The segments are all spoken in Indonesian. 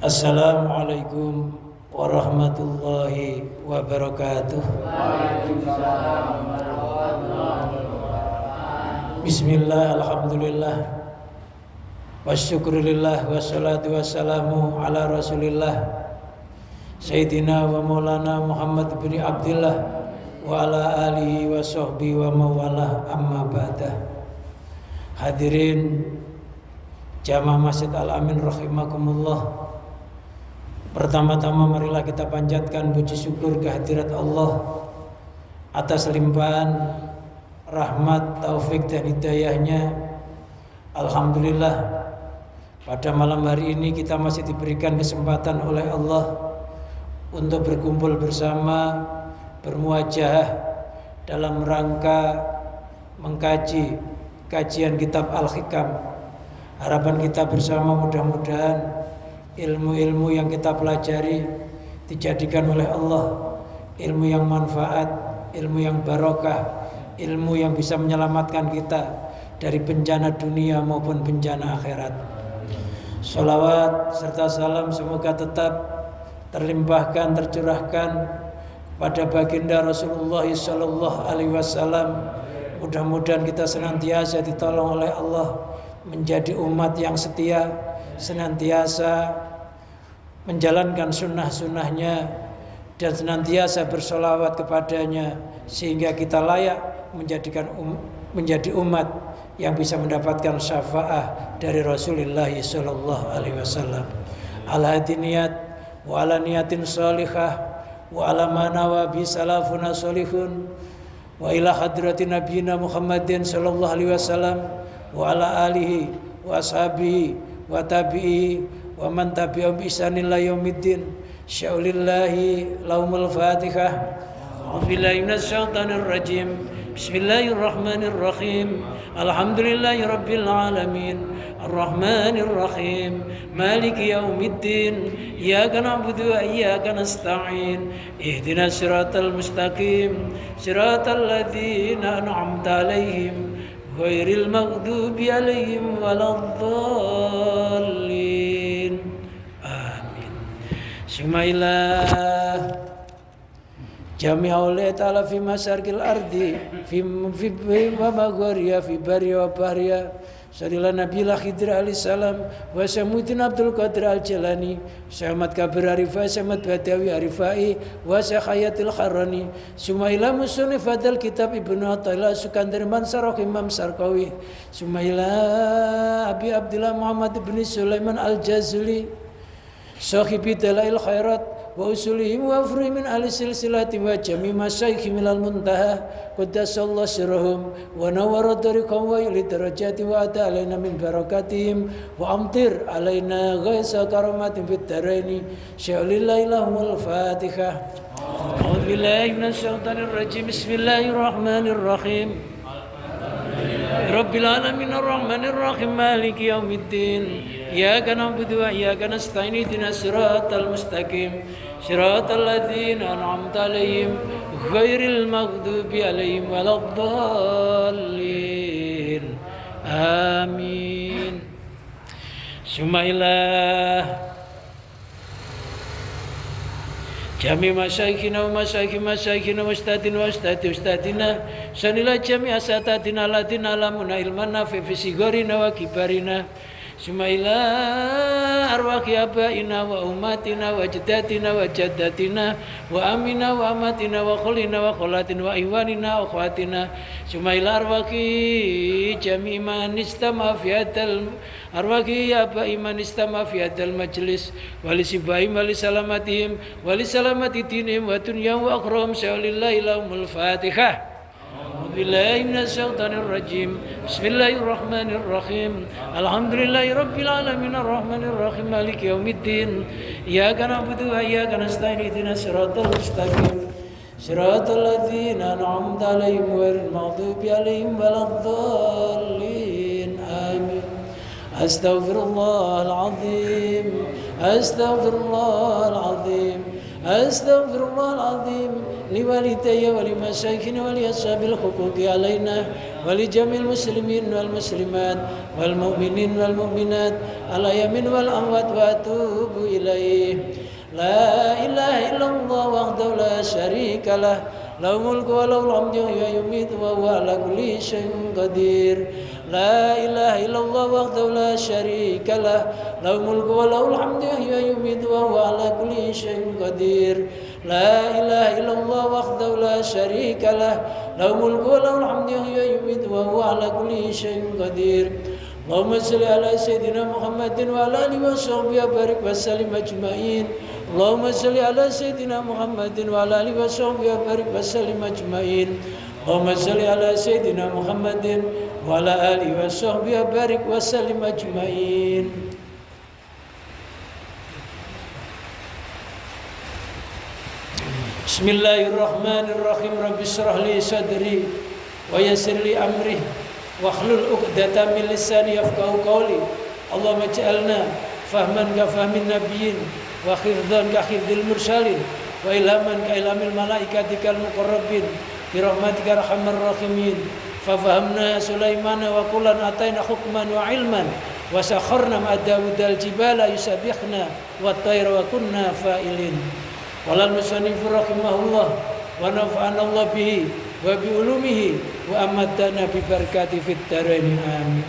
Assalamualaikum warahmatullahi wabarakatuh. Bismillah, alhamdulillah, wasyukurillah, wassalatu wassalamu ala rasulillah Sayyidina wa maulana Muhammad bin Abdillah wa ala alihi wa sahbihi wa mawalah, amma ba'dah. Hadirin Jamaah Masjid Al-Amin rahimakumullah. Pertama-tama marilah kita panjatkan puji syukur kehadirat Allah atas limpahan rahmat, taufik dan hidayahnya. Alhamdulillah, pada malam hari ini kita masih diberikan kesempatan oleh Allah untuk berkumpul bersama, bermuajahah dalam rangka mengkaji kajian kitab Al-Hikam. Harapan kita bersama mudah-mudahan ilmu-ilmu yang kita pelajari dijadikan oleh Allah ilmu yang manfaat, ilmu yang barokah, ilmu yang bisa menyelamatkan kita dari bencana dunia maupun bencana akhirat. Sholawat serta salam semoga tetap terlimpahkan, tercurahkan pada baginda Rasulullah sallallahu alaihi wasallam. Mudah-mudahan kita senantiasa ditolong oleh Allah menjadi umat yang setia, senantiasa menjalankan sunnah-sunnahnya dan senantiasa bersolawat kepadanya, sehingga kita layak menjadi umat yang bisa mendapatkan syafaat dari Rasulullah sallallahu alaihi wasallam. Al-hadi niyat wa ala niyatin salihah wa ala manawa bi salafuna salihun wa ila hadratin nabiyina Muhammadin sallallahu alaihi wasallam wa ala alihi wa ashabihi wa tabi'i wa man tabi'ahum bi ihsanin ila yaumiddin. Syaulillahi laumul Fatihah. A'udzubillahi minasyaitonir rajim. Bismillahirrahmanirrahim. Alhamdulillahi rabbil alamin. Arrahmanir rahim. Maliki yaumiddin. Iyyaka na'budu wa iyyaka nasta'in. Ihdinas siratal mustaqim. Siratal ladzina an'amta 'alaihim ghairil maghdubi 'alaihim waladdallin. Amin. Sumailah jami'ul ta'ala fi masyarqil ardi fi maghribiha fi barriya wa bahriya. Sallallahu Nabilah Khidir alaihissalam wa Sayyidina Abdul Qadir al-Jalani, Syahmat Kabir Arifai, Syahmat Badawi Arifai, wa Syekhayatil Kharani. Sumaila musuni fadal kitab Ibnu Athaillah Sukandar Mansarah Imam Sarqawi. Sumaila Abi Abdullah Muhammad bin Sulaiman al-Jazuli, sahibi dalail khairat wa usulihim wa afri min ahli silsilati wa jami masyayikh minal muntaha qaddasallahu sirrahum wa nawara tariqahum wa yuli darajati wa ata alaina min barakatihim wa amtir alaina ghaisa karamatin fid daraini. Syaulillahi lahumul Fatihah. A'udzubillahi minasyaitonir rajim. Bismillahirrahmanirrahim. Rabbil alamin arrahmanir rahim maliki yaumiddin. Iyyaka na'budu wa iyyaka nasta'in ihdinas siratal mustaqim. Siratal ladzina an'amta 'alaihim ghairil maghdubi 'alaihim waladdallin. Amin. Sumailah jami masyayikhina wa masyayikhina wa ustadina sanila jami asatatina ladina lamuna ilman nafi fi sigorina wa kibarina. Sumaila arwaqi abaina wa ummatina wa jaddatina wa jaddatina wa amina wa amatina wa khulina wa khulatin wa iwanina wa khwatina. Sumaila arwaqi jami man istama fi hadal arwaqi abai man istama fi hadal majlis walisibaim walisalamatihim walisalamati dinihim wa dunya wa akhram. Syaulillahi lahumul Fatihah. A'udzubillahi minasyaitonir rajim. Bismillahirrahmanirrahim. Alhamdulillahi rabbil alamin arrahmanir rahim maliki yaumiddin. Iyyaka na'budu wa iyyaka nasta'in ihdinas siratal mustaqim. Siratal ladzina an'amta 'alaihim ghairil maghdubi 'alaihim waladdallin. Amin. Astaghfirullahal azim. Astaghfirullahal azim. Astaghfirullah al-azim li walidayya wa li masyayikhina wa li ashabil huquqi alaina wa li jamil muslimin wal muslimat wal mu'minin wal mu'minat al yamin wal amwat wa atubu ilaih. La ilaha illallah wahdahu la syarika lah, lahul mulku wa lahul hamdu wa yumiitu wa huwa ala kulli syai'in qadir. La ilaha illallah wahdahu la syarika lah, lahul mulku wa lahul hamdu wa yumiitu wa huwa ala kulli syai'in qadir. La ilaha illallah wahdahu la syarika lah, lahul mulku wa lahul hamdu wa yumiitu wa huwa ala kulli syai'in qadir. Allahumma shalli ala sayyidina Muhammadin wa ala alihi wa sahbihi wa barik wa sallim ajma'in. Allahumma shalli ala sayyidina Muhammadin wa ala alihi wa sahbihi wa barik wa sallim ajma'in. Allahumma shalli ala sayyidina Muhammadin wa ala alihi wa sahbihi wa barik wa sallim ajma'in. Bismillahirrahmanirrahim. Rabbi shrah li sadri wa yassir li amri wahlul 'uqdatam min lisani yafqahu qawli. Allahumma ij'alna fahman ka fahmin nabiyyin wa khifdhan ka khifdil mursalin wa ilhaman ka ilhamil malaikatikal muqarrabin bi rahmatika arhamar rahimin. Fa fahamna Sulaimana wa kullan ataina hukman wa ilman wa sakharna ma Dawudal jibala yusabbihna wa tayra wa kunna fa'ilin. Walal musannif rahimahullah wa nafa'ana Allah bihi wa bi ulumihi wa amatana bi barakati fid dharain amin.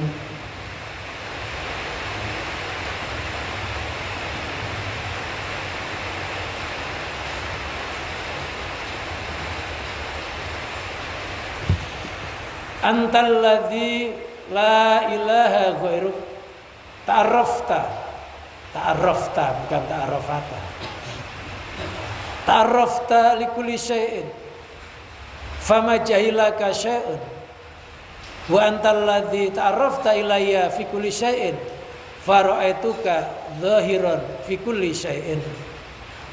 Antal ladzi la ilaha ghairuk. Ta'arrafta bukan ta'arrafata. Ta'arrafta likulli syai'in fama jahilaka syai'un wa antal ladzi ta'arrafta ilayya fi kulli syai'in fara'aituka zahiran fi kulli syai'in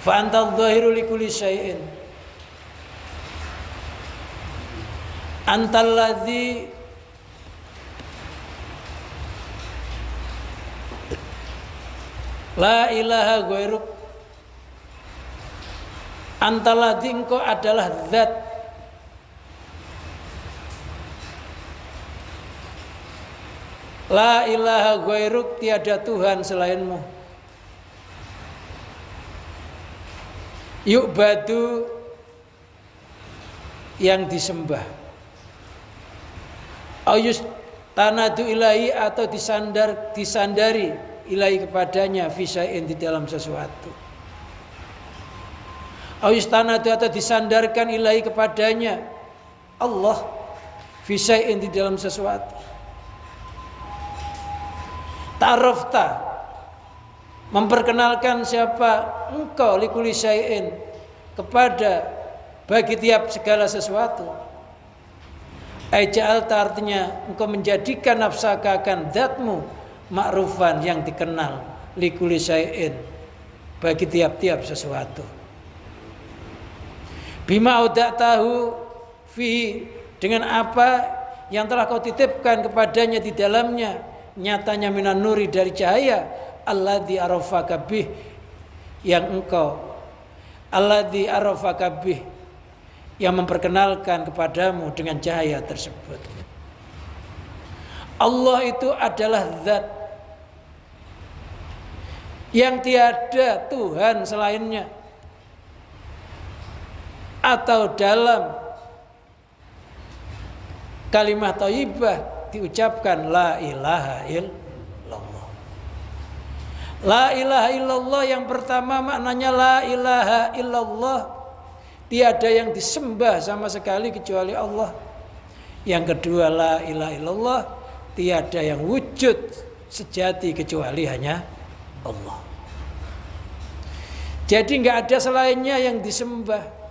fa antal zahiru li kulli syai'in. Antal ladzi la ilaha ghairuk. Antal ladzi engkau adalah zat la ilaha ghairuk, tiada Tuhan selainmu. Yu'badu, yang disembah. Ayus tanadu ilahi, atau disandari ilahi kepadanya, fisain, di dalam sesuatu. Ayus tanadu, atau disandarkan ilahi kepadanya Allah, fisain, di dalam sesuatu. Ta'arrafta, memperkenalkan siapa engkau, likuli syai'in, kepada bagi tiap segala sesuatu. Ja'alta, artinya engkau menjadikan nafsaka akan zatmu ma'rufan, yang dikenal, likuli syai'in, bagi tiap-tiap sesuatu. Bima auda'tahu fi, dengan apa yang telah kau titipkan kepadanya di dalamnya, nyatanya minan nuri, dari cahaya, alladzi arafaka bih, yang engkau, alladzi arafaka bih, yang memperkenalkan kepadamu dengan cahaya tersebut. Allah itu adalah zat yang tiada Tuhan selainnya. Atau dalam kalimat thayyibah diucapkan la ilaha illallah. La ilaha illallah yang pertama maknanya la ilaha illallah, tiada yang disembah sama sekali kecuali Allah. Yang kedua, la ilaha illallah, tiada yang wujud sejati kecuali hanya Allah. Jadi enggak ada selainnya yang disembah,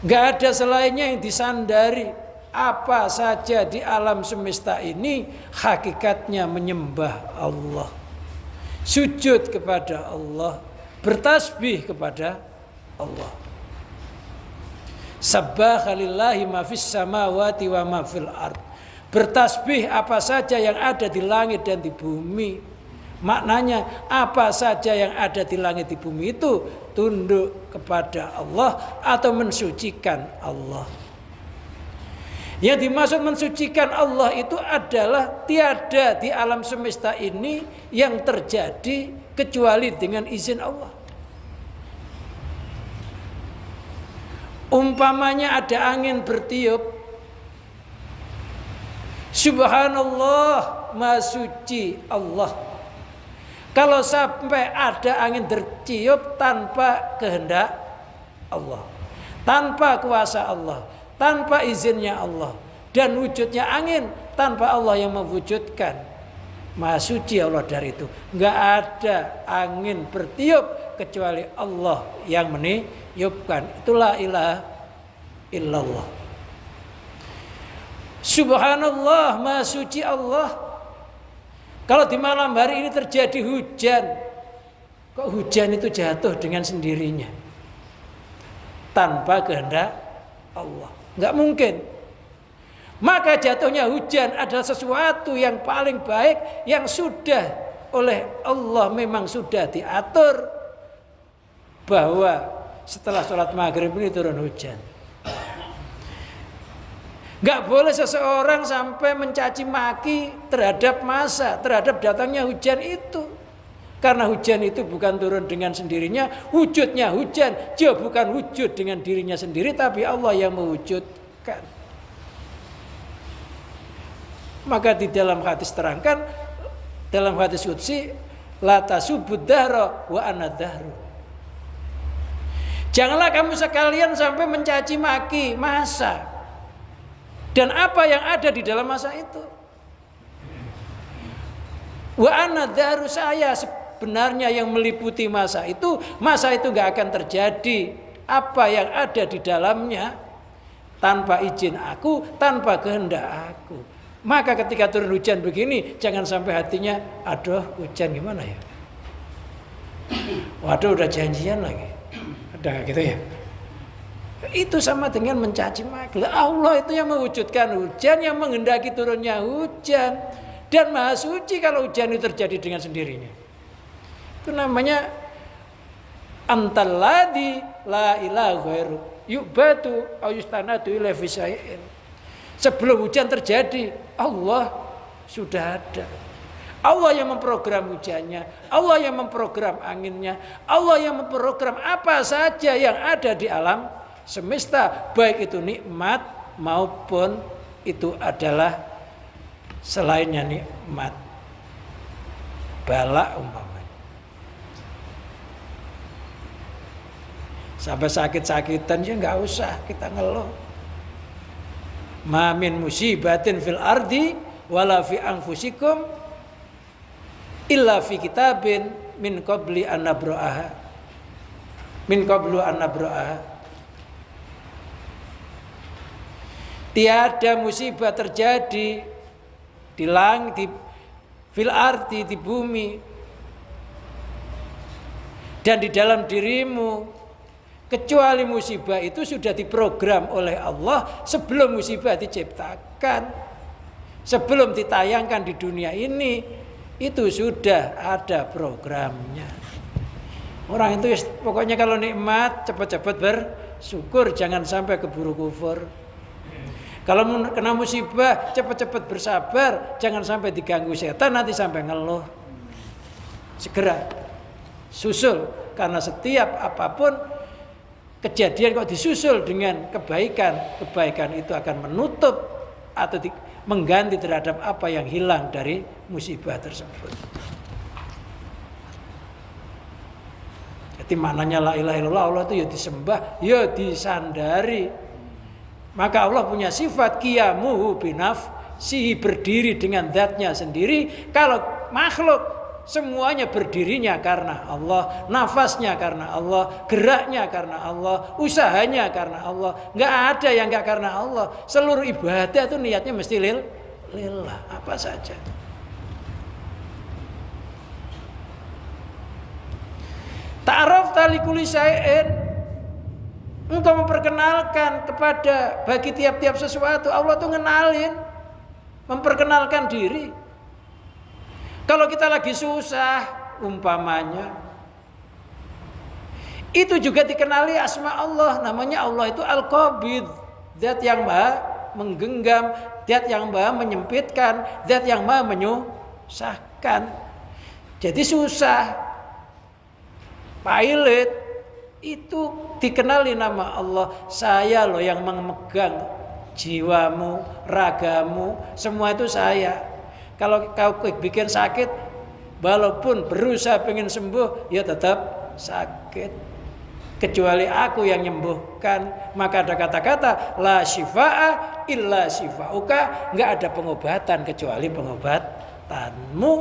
enggak ada selainnya yang disandari. Apa saja di alam semesta ini hakikatnya menyembah Allah, sujud kepada Allah, bertasbih kepada Allah. Sabbaha lillahi ma fis samawati wa ma fil ard. Bertasbih apa saja yang ada di langit dan di bumi. Maknanya apa saja yang ada di langit di bumi itu tunduk kepada Allah atau mensucikan Allah. Yang dimaksud mensucikan Allah itu adalah tiada di alam semesta ini yang terjadi kecuali dengan izin Allah. Umpamanya ada angin bertiup, subhanallah, maha suci Allah. Kalau sampai ada angin bertiup tanpa kehendak Allah, tanpa kuasa Allah, tanpa izinnya Allah, dan wujudnya angin tanpa Allah yang mewujudkan, maha suci Allah dari itu. Enggak ada angin bertiup kecuali Allah yang meniupkan. Itulah ilaha illallah. Subhanallah, maha suci Allah. Kalau di malam hari ini terjadi hujan, kok hujan itu jatuh dengan sendirinya tanpa kehendak Allah? Enggak mungkin. Maka jatuhnya hujan adalah sesuatu yang paling baik, yang sudah oleh Allah memang sudah diatur bahwa setelah sholat maghrib ini turun hujan. Gak boleh seseorang sampai mencaci maki terhadap masa, terhadap datangnya hujan itu. Karena hujan itu bukan turun dengan sendirinya, wujudnya hujan dia bukan wujud dengan dirinya sendiri, tapi Allah yang mewujudkan. Maka di dalam hadis terangkan, dalam hadis qudsi, la tasubud dahra wa ana dahru. Janganlah kamu sekalian sampai mencaci maki masa dan apa yang ada di dalam masa itu. Wa ana dahru, saya sebenarnya yang meliputi masa itu gak akan terjadi apa yang ada di dalamnya tanpa izin aku, tanpa kehendak aku. Maka ketika turun hujan begini, jangan sampai hatinya, aduh hujan gimana ya, waduh udah janjian lagi, ada gitu ya. Itu sama dengan mencaci maki. Allah itu yang mewujudkan hujan, yang menghendaki turunnya hujan, dan maha suci kalau hujan itu terjadi dengan sendirinya. Itu namanya antalladzi la ilaha ghairu yubatu ayustanatu ila fi syai'in. Sebelum hujan terjadi, Allah sudah ada. Allah yang memprogram hujannya, Allah yang memprogram anginnya, Allah yang memprogram apa saja yang ada di alam semesta, baik itu nikmat maupun itu adalah selainnya nikmat, bala umpamanya. Sampai sakit-sakitan ya nggak usah kita ngeluh. Ma min musibatin fil ardi wala fi anfusikum illa fi kitabin min qabli an nabra'aha. Min qablu an nabra'aha. Tiada musibah terjadi di langit, di fil ardi, di bumi, dan di dalam dirimu, kecuali musibah itu sudah diprogram oleh Allah sebelum musibah diciptakan, sebelum ditayangkan di dunia ini, itu sudah ada programnya. Orang itu pokoknya kalau nikmat cepat-cepat bersyukur, jangan sampai keburu kufur. Kalau kena musibah cepat-cepat bersabar, jangan sampai diganggu setan nanti sampai ngeluh. Segera susul, karena setiap apapun kejadian kok disusul dengan kebaikan, kebaikan itu akan menutup atau mengganti terhadap apa yang hilang dari musibah tersebut. Jadi maknanya la ilaha illallah, Allah itu ya disembah, ya disandari. Maka Allah punya sifat qiyamuhu binafsihi, berdiri dengan zatnya sendiri. Kalau makhluk semuanya berdirinya karena Allah, nafasnya karena Allah, geraknya karena Allah, usahanya karena Allah. Enggak ada yang enggak karena Allah. Seluruh ibadah itu niatnya mesti lillah, apa saja. Ta'aruf talikuli syai'in, engkau memperkenalkan kepada bagi tiap-tiap sesuatu. Allah tuh ngenalin, memperkenalkan diri. Kalau kita lagi susah, umpamanya, itu juga dikenali asma Allah. Namanya Allah itu Al-Qabid, zat yang maha menggenggam, zat yang maha menyempitkan, zat yang maha menyusahkan. Jadi susah, pailit, itu dikenali nama Allah. Saya loh yang memegang jiwamu, ragamu, semua itu saya. Kalau kau bikin sakit, walaupun berusaha pengen sembuh, ya tetap sakit. Kecuali aku yang menyembuhkan. Maka ada kata-kata la syifaa illa syifauka, enggak ada pengobatan kecuali pengobatanmu.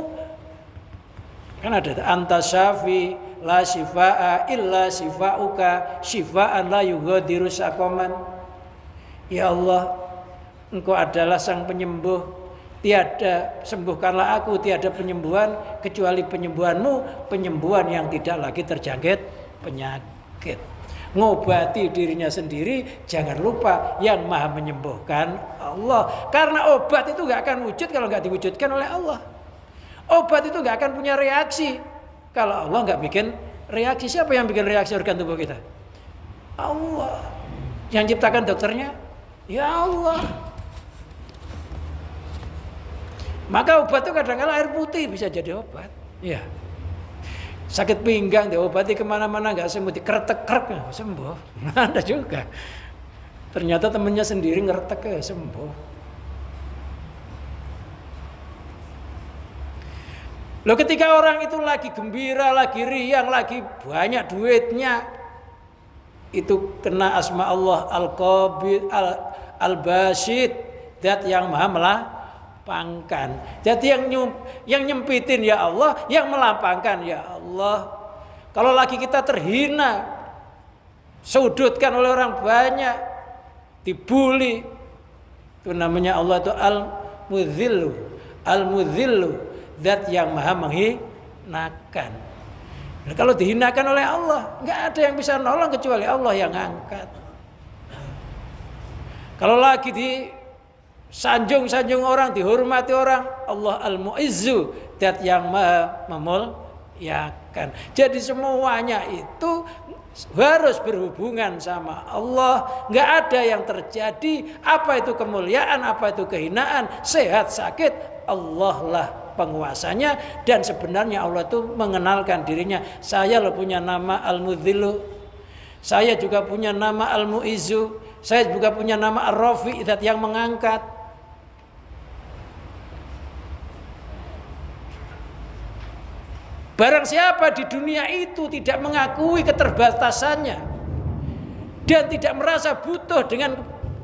Kan ada anta syafi la syifaa illa syifauka syifaan la yughadiru saqaman. Ya Allah, Engkau adalah sang penyembuh. Tiada, sembuhkanlah aku, tiada penyembuhan kecuali penyembuhanmu, penyembuhan yang tidak lagi terjangkit penyakit. Ngobati dirinya sendiri, jangan lupa yang maha menyembuhkan Allah. Karena obat itu gak akan wujud kalau gak diwujudkan oleh Allah. Obat itu gak akan punya reaksi kalau Allah gak bikin reaksi. Siapa yang bikin reaksi organ tubuh kita? Allah. Yang ciptakan dokternya? Ya Allah. Maka obat itu kadang-kadang air putih bisa jadi obat. Ya. Sakit pinggang diobati kemana-mana nggak sembuh, dikeretek-kerek sembuh. Ada juga. Ternyata temennya sendiri ngeretek sembuh. Loh, ketika orang itu lagi gembira, lagi riang, lagi banyak duitnya, itu kena asma Allah Al-Qabid, Al-Basid, zat yang maha melapangkan. Jadi yang nyempitin ya Allah, yang melapangkan ya Allah. Kalau lagi kita terhina, sudutkan oleh orang banyak, dibuli, itu namanya Allah itu Al-Mudzillu, Al-Mudzillu, zat yang maha menghinakan. Nah, kalau dihinakan oleh Allah, nggak ada yang bisa nolong kecuali Allah yang angkat. Kalau lagi disanjung-sanjung orang, dihormati orang, Allah Al-Mu'izzu, zat yang maha memuliakan. Jadi semuanya itu harus berhubungan sama Allah. Nggak ada yang terjadi, apa itu kemuliaan, apa itu kehinaan, sehat sakit, Allah lah penguasanya. Dan sebenarnya Allah itu mengenalkan dirinya. Saya loh punya nama Al-Mudzillu, saya juga punya nama Al-Mu'izzu, saya juga punya nama Ar-Rafi, zat yang mengangkat. Barang siapa di dunia itu tidak mengakui keterbatasannya dan tidak merasa butuh dengan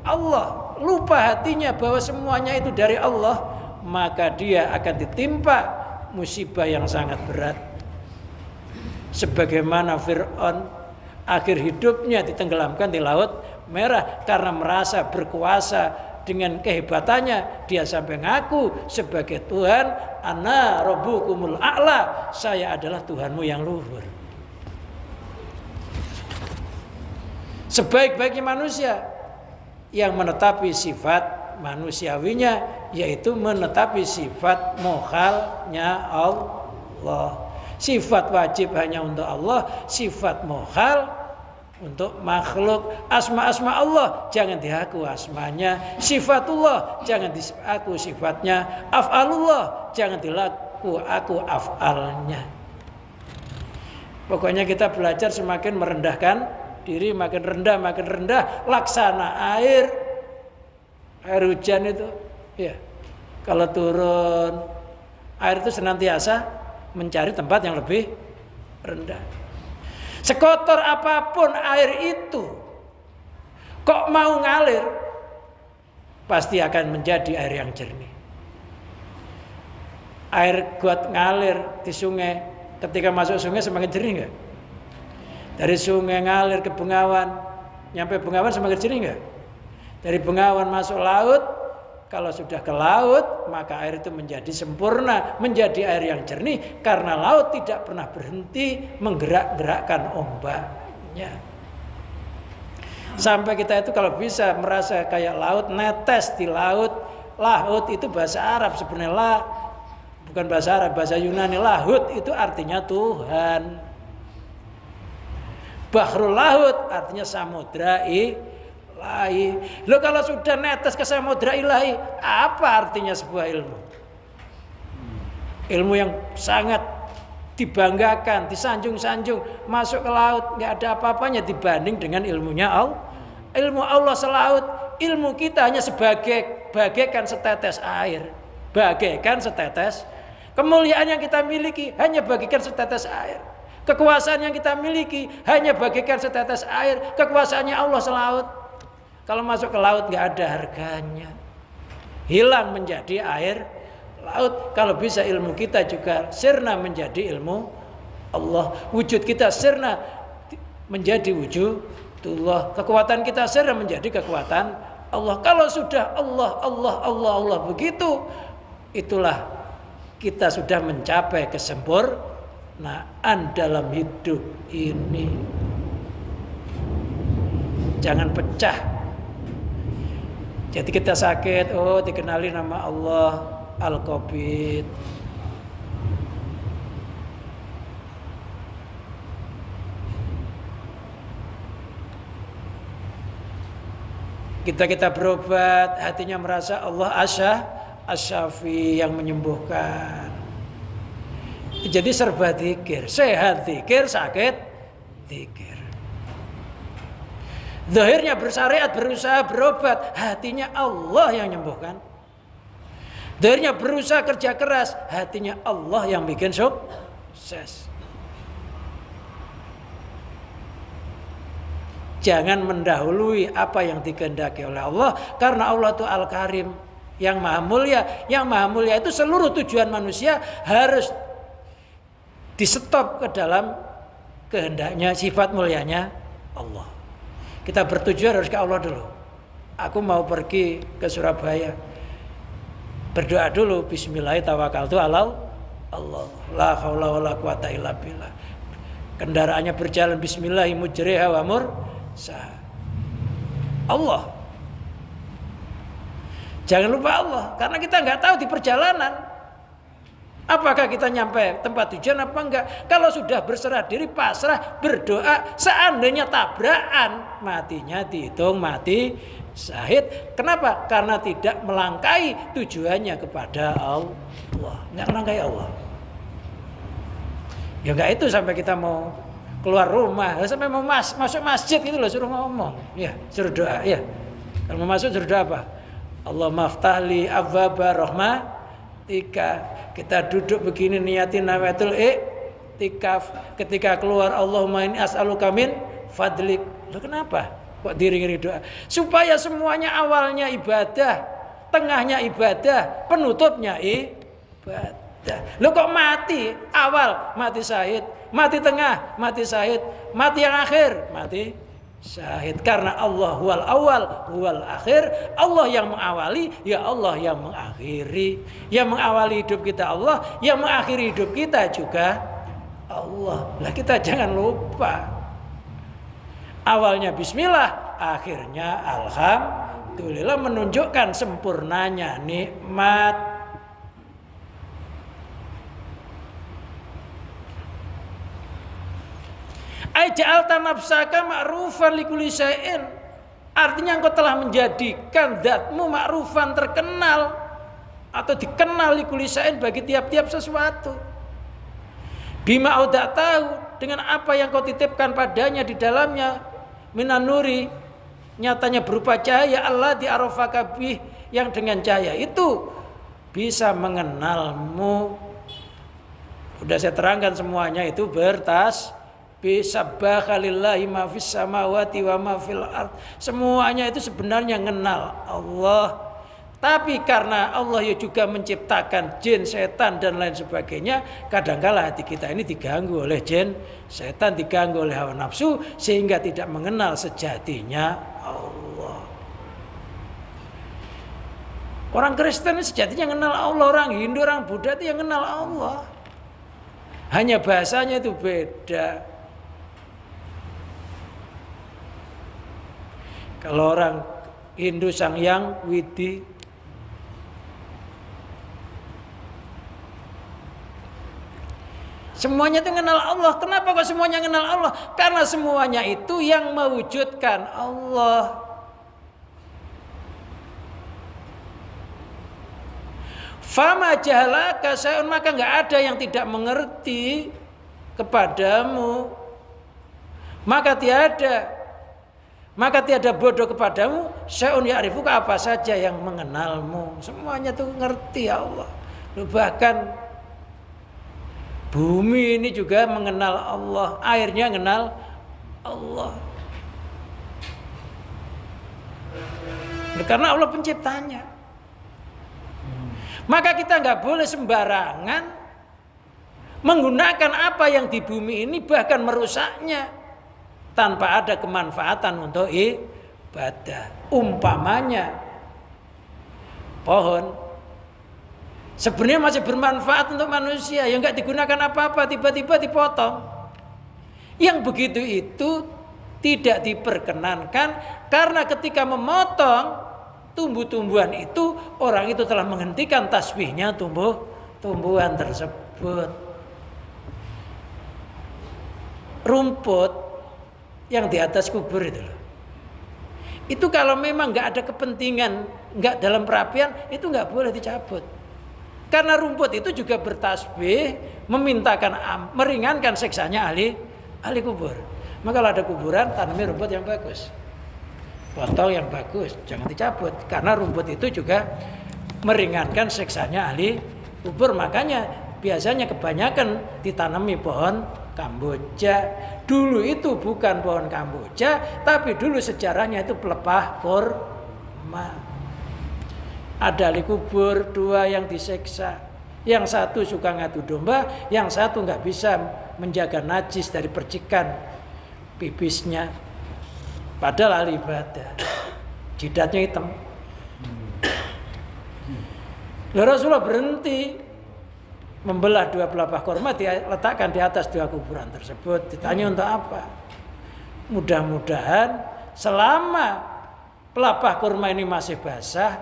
Allah, lupa hatinya bahwa semuanya itu dari Allah, maka dia akan ditimpa musibah yang sangat berat. Sebagaimana Fir'aun akhir hidupnya ditenggelamkan di Laut Merah karena merasa berkuasa dengan kehebatannya. Dia sampai ngaku sebagai Tuhan, ana rabbukumul a'la, saya adalah Tuhanmu yang luhur. Sebaik-baiknya manusia yang menetapi sifat manusiawinya, yaitu menetapi sifat mukhalnya Allah. Sifat wajib hanya untuk Allah, sifat mukhal untuk makhluk. Asma-asma Allah jangan diaku asmanya, sifatullah jangan diaku sifatnya, af'alullah jangan dilaku aku af'alnya. Pokoknya kita belajar semakin merendahkan diri, makin rendah laksana air hujan itu ya. Kalau turun air itu senantiasa mencari tempat yang lebih rendah. Sekotor apapun air itu, kok mau ngalir, pasti akan menjadi air yang jernih. Air got ngalir di sungai, ketika masuk sungai semakin jernih enggak? Dari sungai ngalir ke Bengawan, nyampe Bengawan semakin jernih enggak? Dari Bengawan masuk laut, kalau sudah ke laut, maka air itu menjadi sempurna, menjadi air yang jernih, karena laut tidak pernah berhenti menggerak-gerakkan ombaknya. Sampai kita itu kalau bisa merasa kayak laut, netes di laut. Laut itu bahasa Arab sebenarnya, bukan bahasa Arab, bahasa Yunani. Lahut itu artinya Tuhan. Bahrul Lahut artinya samudra ilahi. Loh kalau sudah netes ke samudra ilahi, apa artinya sebuah ilmu? Ilmu yang sangat dibanggakan, disanjung-sanjung, masuk ke laut nggak ada apa-apanya dibanding dengan ilmunya Allah. Ilmu Allah selaut, ilmu kita hanya bagaikan setetes air, bagaikan setetes. Kemuliaan yang kita miliki hanya bagaikan setetes air. Kekuasaan yang kita miliki hanya bagaikan setetes air. Kekuasaannya Allah selaut. Kalau masuk ke laut nggak ada harganya, hilang menjadi air laut. Kalau bisa ilmu kita juga sirna menjadi ilmu Allah. Wujud kita sirna menjadi wujudullah. Kekuatan kita sirna menjadi kekuatan Allah. Kalau sudah Allah begitu, itulah kita sudah mencapai kesempurnaan dalam hidup ini. Jangan pecah. Jadi kita sakit, oh dikenali nama Allah Al-Qabid. Kita berobat, hatinya merasa Allah Asy-Syafi yang menyembuhkan. Jadi serba dzikir, sehat dzikir, sakit dzikir. Zahirnya bersyariat, berusaha berobat, hatinya Allah yang menyembuhkan. Zahirnya berusaha kerja keras, hatinya Allah yang bikin sukses. Jangan mendahului apa yang dikehendaki oleh Allah, karena Allah itu Al-Karim, yang maha mulia. Yang maha mulia itu seluruh tujuan manusia harus di-stop ke dalam kehendaknya, sifat mulianya Allah. Kita bertujuan harus ke Allah dulu. Aku mau pergi ke Surabaya, berdoa dulu, bismillahirrahmanirrahim, ala Allah, la haula wala quwata illa billah. Kendaraannya berjalan, bismillahirrahmanirrahim, mujriha wa mursaha. Allah. Jangan lupa Allah, karena kita nggak tahu di perjalanan apakah kita nyampe tempat tujuan apa enggak. Kalau sudah berserah diri, pasrah, berdoa, seandainya tabrakan, matinya dihitung mati syahid. Kenapa? Karena tidak melangkahi tujuannya kepada Allah. Enggak melangkahi Allah. Ya enggak itu sampai kita mau keluar rumah, sampai mau masuk masjid gitu loh, suruh ngomong. Ya, suruh doa, ya. Kalau mau masuk suruh doa apa? Allah maftahli abwaba rahmatika. Kita duduk begini niatin nawatul iktikaf. Ketika keluar, Allahumma inni as'aluka min fadlik. Loh kenapa? Kok diiringi doa? Supaya semuanya awalnya ibadah, tengahnya ibadah, penutupnya ibadah. Loh kok mati? Awal mati syahid, mati tengah mati syahid, mati yang akhir mati syahid. Karena Allah huwal awal huwal akhir. Allah yang mengawali, ya Allah yang mengakhiri. Yang mengawali hidup kita Allah, yang mengakhiri hidup kita juga Allah. Lah kita jangan lupa, awalnya bismillah, akhirnya alhamdulillah, menunjukkan sempurnanya nikmat. Ja'alta nafsaka ma'rufan likulli syai'in. Artinya engkau telah menjadikan zatmu ma'rufan, terkenal atau dikenal likulli syai'in, bagi tiap-tiap sesuatu. Bima udah tahu, dengan apa yang kau titipkan padanya di dalamnya, minan nuri, nyatanya berupa cahaya, Allah di'arafaka bih, yang dengan cahaya itu bisa mengenalmu. Udah saya terangkan semuanya itu Bisabbaha lillahi ma fis samawati wa ma fil ard. Semuanya itu sebenarnya mengenal Allah. Tapi karena Allah ya juga menciptakan jin, setan dan lain sebagainya, kadangkala hati kita ini diganggu oleh jin, setan, diganggu oleh hawa nafsu, sehingga tidak mengenal sejatinya Allah. Orang Kristen sejatinya mengenal Allah, orang Hindu, orang Buddha itu yang mengenal Allah. Hanya bahasanya itu beda. Kalau orang Hindu Sang Hyang Widi, Semuanya itu kenal Allah. Kenapa kok semuanya kenal Allah? Karena semuanya itu yang mewujudkan Allah. Fama jahalaka syai'un, maka enggak ada yang tidak mengerti kepadamu. Maka tiada bodoh kepadamu syai'un ya'rifuka, apa saja yang mengenalmu. Semuanya tuh ngerti ya Allah. Bahkan bumi ini juga mengenal Allah, airnya mengenal Allah. Karena Allah penciptanya. Maka kita nggak boleh sembarangan menggunakan apa yang di bumi ini, bahkan merusaknya tanpa ada kemanfaatan untuk ibadah. Umpamanya pohon sebenarnya masih bermanfaat untuk manusia, yang nggak digunakan apa-apa, tiba-tiba dipotong. Yang begitu itu tidak diperkenankan, karena ketika memotong tumbuh-tumbuhan itu, orang itu telah menghentikan tasbihnya tumbuhan tersebut. Rumput yang di atas kubur itu loh, itu kalau memang nggak ada kepentingan, nggak dalam perapian, itu nggak boleh dicabut. Karena rumput itu juga bertasbih, meringankan siksanya ahli kubur. Maka kalau ada kuburan, tanami rumput yang bagus, potong yang bagus, jangan dicabut. Karena rumput itu juga meringankan siksanya ahli kubur. Makanya biasanya kebanyakan ditanami pohon kamboja. Dulu itu bukan pohon kamboja, tapi dulu sejarahnya itu pelepah kurma. Ada ahli kubur dua yang diseksa. Yang satu suka ngadu domba, yang satu nggak bisa menjaga najis dari percikan pipisnya. Padahal ahli ibadah, jidatnya hitam. Rasulullah berhenti membelah dua pelepah kurma, diletakkan di atas dua kuburan tersebut. Ditanya untuk apa? Mudah-mudahan selama pelepah kurma ini masih basah,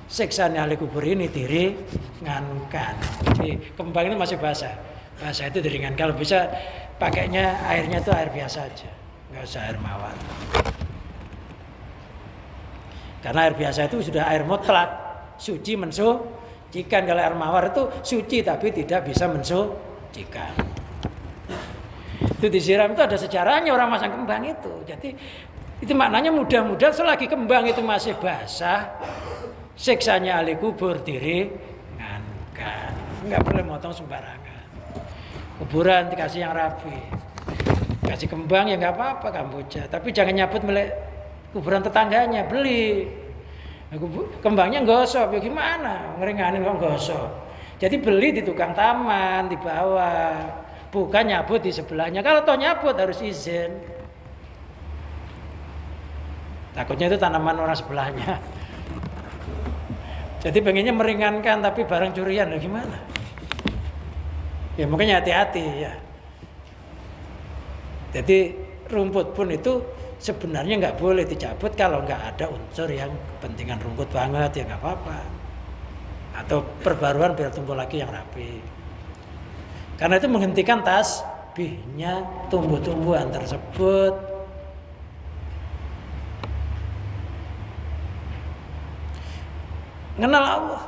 siksaan ahli kubur ini diringankan. Jadi kembang ini masih basah. Basah itu diringankan. Kalau bisa pakainya airnya itu air biasa aja, nggak usah air mawar. Karena air biasa itu sudah air mutlak, suci mensucikan. Kalau air mawar itu suci tapi tidak bisa mensucikan. Itu disiram itu ada sejarahnya orang masang kembang itu. Jadi itu maknanya mudah-mudahan selagi kembang itu masih basah, siksanya ahli kubur diringankan. Enggak boleh motong sembarangan. Kuburan dikasih yang rapi, kasih kembang ya nggak apa-apa kamboja, tapi jangan nyabut milik kuburan tetangganya, beli. Kembangnya gosok, ya gimana? Ngeringanin kok gosok. Jadi beli di tukang taman, di bawah, bukan nyabut di sebelahnya. Kalau toh nyabut harus izin. Takutnya itu tanaman orang sebelahnya. Jadi pengennya meringankan, tapi barang curian, ya gimana? Ya makanya hati-hati ya. Jadi rumput pun itu sebenarnya nggak boleh dicabut kalau nggak ada unsur yang kepentingan rumput banget, ya nggak apa-apa. Atau perbaruan biar tumbuh lagi yang rapi. Karena itu menghentikan tasbihnya tumbuh-tumbuhan tersebut. Kenal Allah.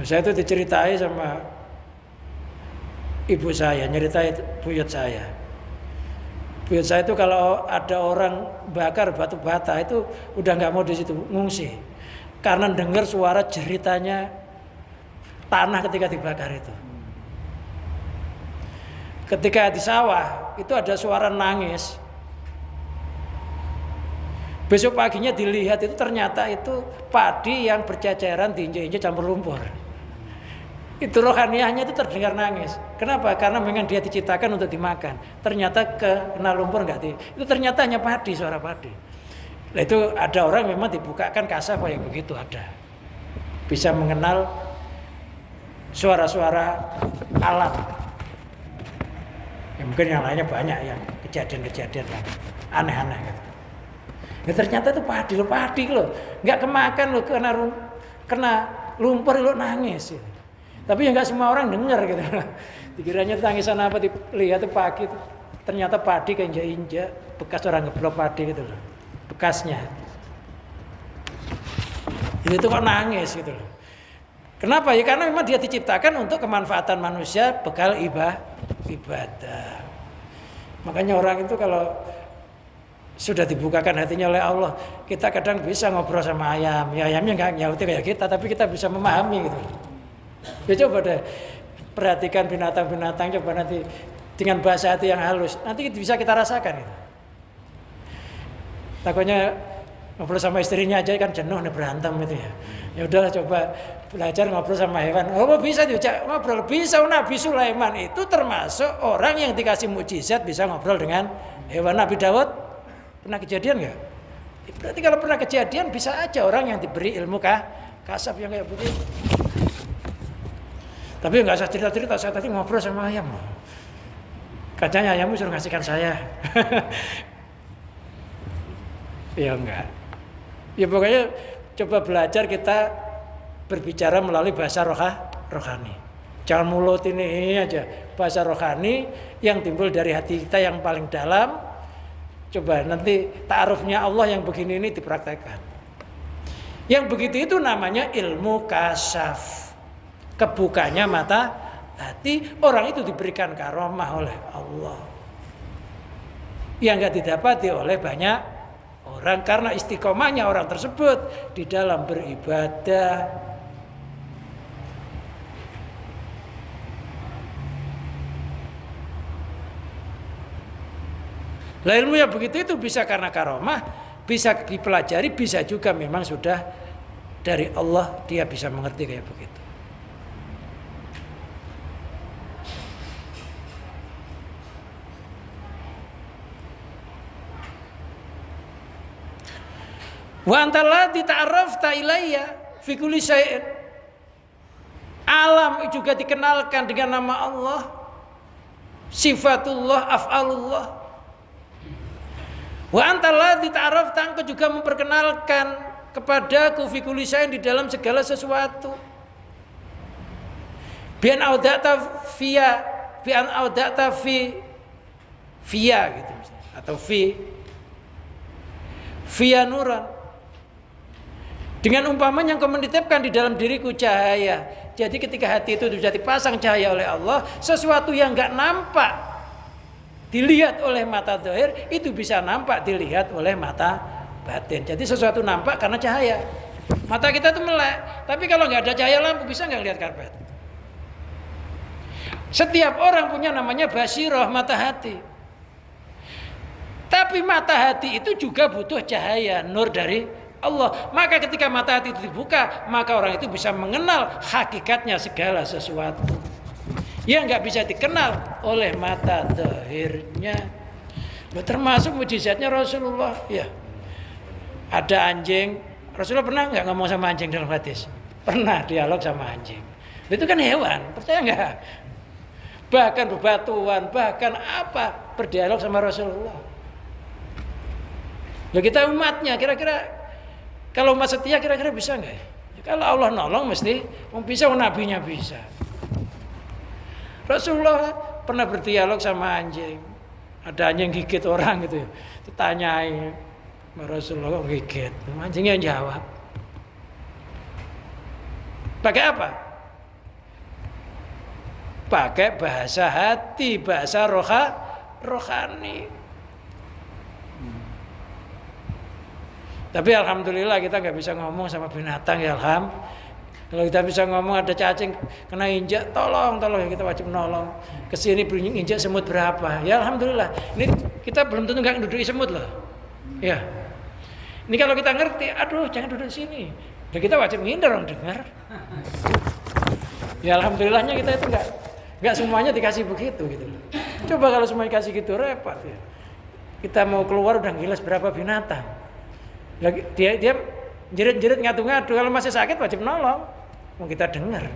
Saya itu diceritai sama ibu saya, nyeritai buyut saya. Buyut saya itu kalau ada orang bakar batu bata itu udah nggak mau di situ, ngungsi. Karena dengar suara jeritanya tanah ketika dibakar itu. Ketika di sawah itu ada suara nangis. Besok paginya dilihat itu ternyata itu padi yang berceceran diinjek-injek campur lumpur. Itu rohaniahnya itu terdengar nangis. Kenapa? Karena memang dia diciptakan untuk dimakan. Ternyata kena lumpur enggak itu ternyata hanya padi, suara padi. Nah, itu ada orang memang dibukakan kasaf yang begitu ada. Bisa mengenal suara-suara alam. Ya, mungkin yang lainnya banyak yang kejadian-kejadian yang aneh-aneh gitu. Ya, ternyata itu padi loh, enggak kemakan loh, kena lumpur lo nangis. Gitu. Tapi ya nggak semua orang dengar gitu. Dikiranya tangisan apa dilihat tuh pagi itu. Ternyata padi keinjak-injak bekas orang ngeblok padi gitu loh. Bekasnya. Itu kok nangis gitu loh. Kenapa ya? Karena memang dia diciptakan untuk kemanfaatan manusia, bekal ibadah. Makanya orang itu kalau sudah dibukakan hatinya oleh Allah, kita kadang bisa ngobrol sama ayam. Ya ayamnya nggak nyauti kayak kita, tapi kita bisa memahami gitu. Ya coba deh perhatikan binatang-binatang, coba nanti dengan bahasa hati yang halus, nanti bisa kita rasakan gitu. Takutnya ngobrol sama istrinya aja kan jenuh nih berantem gitu ya. Ya udahlah coba belajar ngobrol sama hewan. Oh bisa diajak ngobrol, bisa. Nabi Sulaiman itu termasuk orang yang dikasih mukjizat bisa ngobrol dengan hewan. Nabi Daud pernah kejadian nggak? Berarti kalau pernah kejadian bisa aja orang yang diberi ilmu kasab yang kayak begitu. Tapi nggak usah cerita-cerita, saya tadi ngobrol sama ayam. Katanya ayammu suruh ngasihkan saya. Ya enggak. Ya pokoknya coba belajar kita berbicara melalui bahasa rohani. Jangan mulut ini aja. Bahasa rohani yang timbul dari hati kita yang paling dalam. Coba nanti ta'arufnya Allah yang begini ini dipraktekkan. Yang begitu itu namanya ilmu kasaf. Kebukanya mata hati. Orang itu diberikan karomah oleh Allah. Yang enggak didapati oleh banyak orang karena istiqomahnya orang tersebut di dalam beribadah. Lah ilmu yang begitu itu bisa karena karomah, bisa dipelajari, bisa juga memang sudah dari Allah dia bisa mengerti kayak begitu. Wa antalla dita'arrafta ilayya fi kulli syai'in. Alam juga dikenalkan dengan nama Allah. Sifatullah, af'alullah. Wa antalla dita'arrafta, engkau juga memperkenalkan kepadaku fi kulli syai'in di dalam segala sesuatu. Bi an audata fiya, bi an audata fi fiya gitu misalnya, atau fiya nuran. Dengan umpamanya yang kau menitipkan di dalam diriku cahaya. Jadi ketika hati itu sudah dipasang cahaya oleh Allah, sesuatu yang enggak nampak dilihat oleh mata zahir itu bisa nampak dilihat oleh mata batin. Jadi sesuatu nampak karena cahaya. Mata kita tuh melek, tapi kalau enggak ada cahaya lampu bisa enggak lihat karpet. Setiap orang punya namanya basirah, mata hati. Tapi mata hati itu juga butuh cahaya, nur dari Allah. Maka ketika mata hati itu dibuka, maka orang itu bisa mengenal hakikatnya segala sesuatu yang nggak bisa dikenal oleh mata zahirnya. Termasuk mujizatnya Rasulullah. Ya, ada anjing. Rasulullah pernah nggak ngomong sama anjing dalam hadis? Pernah dialog sama anjing. Itu kan hewan, percaya nggak? Bahkan bebatuan, bahkan apa berdialog sama Rasulullah. Nah, kita umatnya kira-kira kalau umat setia kira-kira bisa nggak? Kalau Allah nolong mesti bisa, nabinya bisa. Rasulullah pernah berdialog sama anjing. Ada anjing gigit orang gitu. Ditanyain, Rasulullah kok gigit? Anjingnya jawab. Pakai apa? Pakai bahasa hati, bahasa rohani. Tapi alhamdulillah kita nggak bisa ngomong sama binatang ya Kalau kita bisa ngomong ada cacing kena injak, tolong ya kita wajib nolong. Kesini injak semut berapa? Ya alhamdulillah. Ini kita belum tentu nggak duduki semut loh. Ya. Ini kalau kita ngerti, aduh jangan duduk sini. Dan kita wajib ngindar orang dengar. Ya alhamdulillahnya kita itu nggak semuanya dikasih begitu gitu loh. Coba kalau semuanya dikasih gitu repot ya. Kita mau keluar udah gilas berapa binatang. Lagi dia jerit-jerit ngadu-ngadu, kalau masih sakit wajib nolong. Mau kita dengar.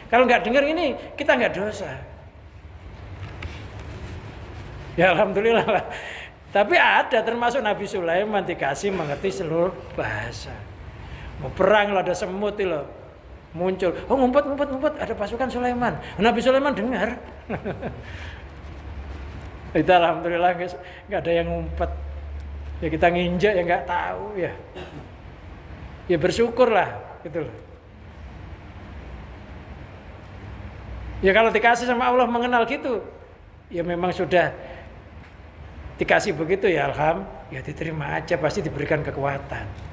Kalau nggak dengar ini kita nggak dosa. Ya alhamdulillah lah. Tapi ada termasuk Nabi Sulaiman dikasih mengerti seluruh bahasa. Mau perang lo ada semut loh. muncul. Oh, ngumpet, ada pasukan Sulaiman. Nabi Sulaiman dengar. Itu alhamdulillah nggak ada yang ngumpet. Ya kita nginjak ya nggak tahu ya. Ya bersyukurlah gitu loh. Ya kalau dikasih sama Allah mengenal gitu, ya memang sudah dikasih begitu ya alhamdulillah, ya diterima aja, pasti diberikan kekuatan.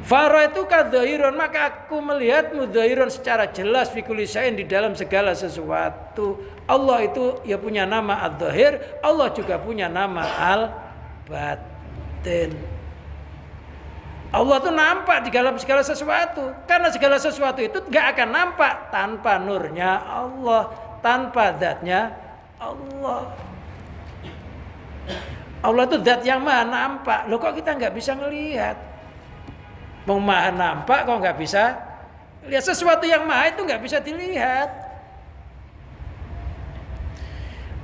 Fara itu kadzahiron, maka aku melihatmu dzahiron secara jelas fi kulli syai'in, di dalam segala sesuatu. Allah itu ya punya nama Adz-Dzahir, Allah juga punya nama Al-Batin. Allah itu nampak di dalam segala sesuatu, karena segala sesuatu itu nggak akan nampak tanpa nurnya Allah, tanpa zatnya Allah. Allah itu zat yang maha nampak. Loh kok kita nggak bisa ngelihat? Mau maha nampak kok nggak bisa lihat? Sesuatu yang maha itu nggak bisa dilihat.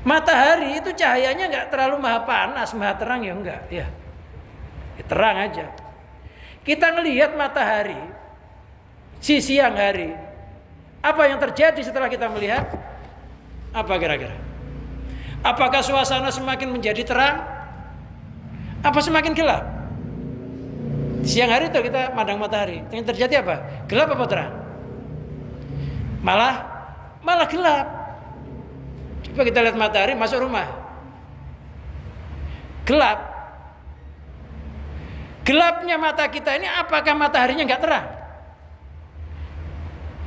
Matahari itu cahayanya nggak terlalu maha panas, maha terang ya enggak, ya terang aja. Kita ngelihat matahari si siang hari, apa yang terjadi setelah kita melihat? Apa kira-kira? Apakah suasana semakin menjadi terang? Apa semakin gelap? Siang hari itu kita pandang matahari, yang terjadi apa? Gelap apa terang? Malah gelap. Coba kita lihat matahari masuk rumah, gelap. Gelapnya mata kita ini, apakah mataharinya nggak terang?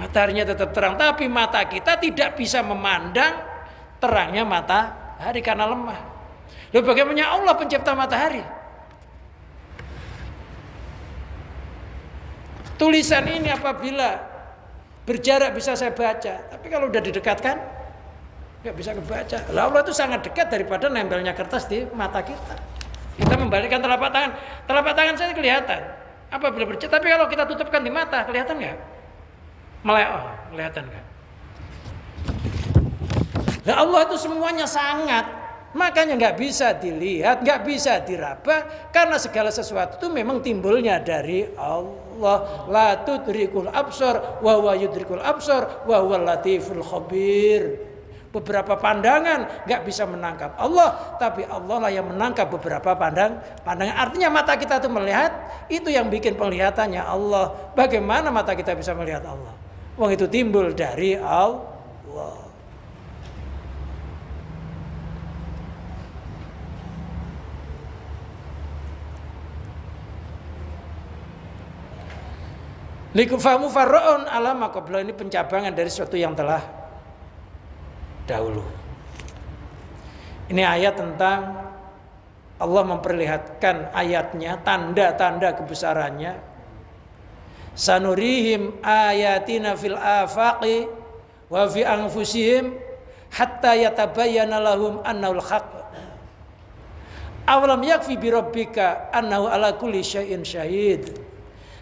Mataharinya tetap terang, tapi mata kita tidak bisa memandang terangnya matahari karena lemah. Lalu bagaimana Allah pencipta matahari? Tulisan ini apabila berjarak bisa saya baca, tapi kalau udah didekatkan nggak bisa kebaca. Allah itu sangat dekat daripada nempelnya kertas di mata kita. Kita membalikkan telapak tangan saya kelihatan apabila berjarak. Tapi kalau kita tutupkan di mata, kelihatan nggak? Kelihatan nggak? Nah, Allah itu semuanya sangat, makanya nggak bisa dilihat, nggak bisa diraba, karena segala sesuatu itu memang timbulnya dari Allah. La tudrikul absar wa huwa yudrikul absar wa huwal latiful khabir. Beberapa pandangan nggak bisa menangkap Allah, tapi Allah lah yang menangkap beberapa pandangan. Artinya mata kita itu melihat, itu yang bikin penglihatannya Allah. Bagaimana mata kita bisa melihat Allah? Wong itu timbul dari Allah. Likufamu farraun alama qabla, ini pencabangan dari sesuatu yang telah dahulu. Ini ayat tentang Allah memperlihatkan ayatnya, tanda-tanda kebesarannya. Sanurihim ayatina fil afaqi wa fi anfusihim hatta yatabayyana lahum annahul haqq. Awalam yakfi bi rabbika annahu ala kulli syai'in syahid.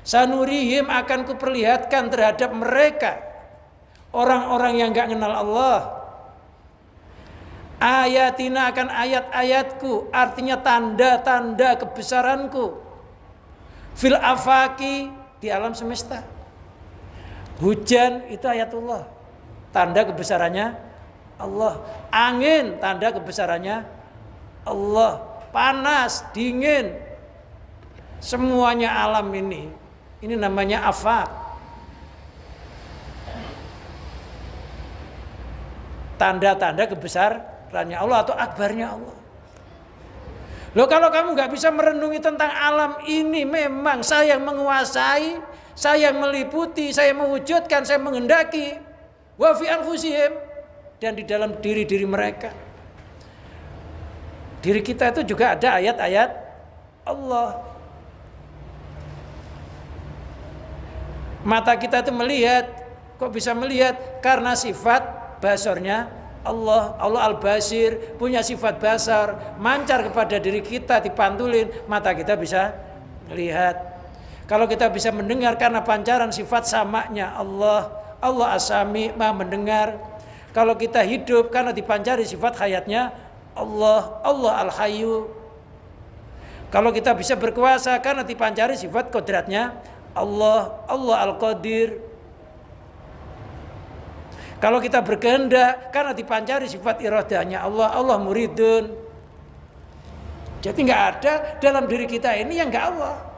Sanurihim, akan kuperlihatkan terhadap mereka, orang-orang yang gak kenal Allah, ayatina, akan ayat-ayatku, artinya tanda-tanda kebesaranku, fil afaki, di alam semesta. Hujan itu ayatullah, tanda kebesarannya Allah. Angin, tanda kebesarannya Allah. Panas, dingin, semuanya alam ini namanya afaq. Tanda-tanda kebesarannya Allah atau akbarnya Allah. Loh, kalau kamu nggak bisa merenungi tentang alam ini, memang saya yang menguasai, saya yang meliputi, saya mewujudkan, saya menghendaki. Wa fi anfusihim, dan di dalam diri-diri mereka. Diri kita itu juga ada ayat-ayat Allah. Mata kita itu melihat, kok bisa melihat? Karena sifat basornya Allah. Allah Al-Basir, punya sifat basar, mancar kepada diri kita, dipantulin, mata kita bisa melihat. Kalau kita bisa mendengar karena pancaran sifat samanya Allah. Allah As-Sami, Maha mendengar. Kalau kita hidup karena dipanjari sifat hayatnya Allah, Allah Al-Hayyu. Kalau kita bisa berkuasa karena dipanjari sifat kodratnya Allah, Allah Al-Qadir. Kalau kita berkehendak karena dipanjari sifat iradahnya Allah, Allah Muridun. Jadi nggak ada dalam diri kita ini yang nggak Allah.